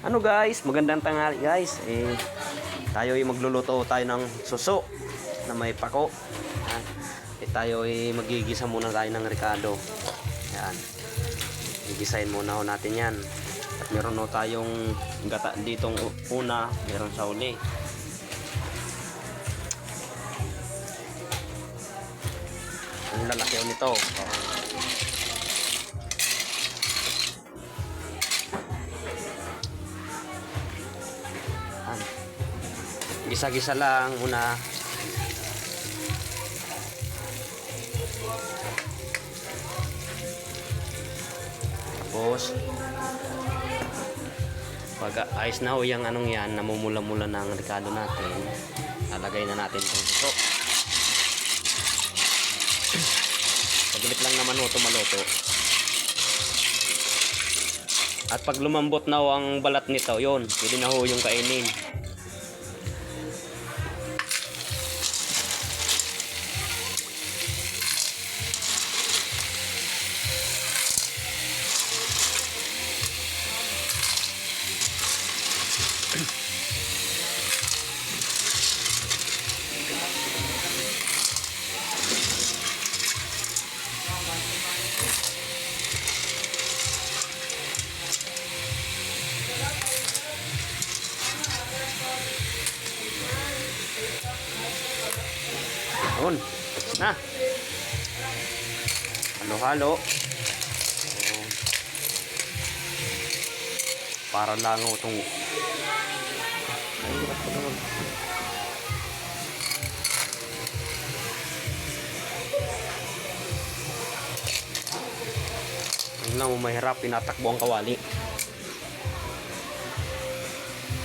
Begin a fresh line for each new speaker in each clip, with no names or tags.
Ano guys, magandang tanghali guys. Tayo ay magluluto tayo ng suso na may pako. Tayo ay magigisa muna tayo ng ricado. Yan. Gigisahin muna ho natin yan. At meron ho tayong gata ditong una, meron sa uli. Ang lalaki ho nito. Gisa-gisa lang una. Tapos pag ayos na ho yung anong yan, namumula-mula na ang ricado natin, lalagay na natin itong suso. Paglit lang naman ho tumaluto. At pag lumambot na ho ang balat nito, yun, pwede na ho yung kainin. Yun, na. Halo-halo. Para lang itong ang lang mahirap, pinatakbo ang kawali.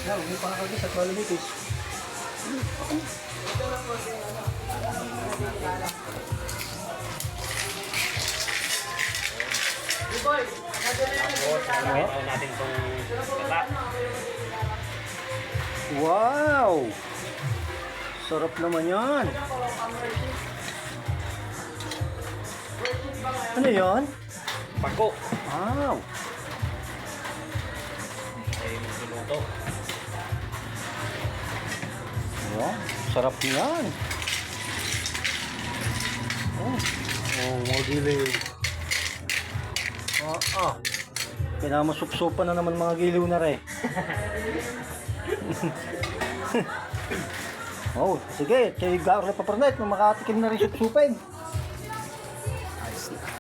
Hindi pa nakagis at malimitis.
Natin itong gata.
Wow! Sarap naman yan. Ano yan?
Pako.
Wow!
Ay, magluluto.
Wow, sarap yan. Oh, magiliw. Pinamasupsupan na naman mga giliw na rin. Oh, sige, kay Garo Paparnet, makatikim na rin supsupin.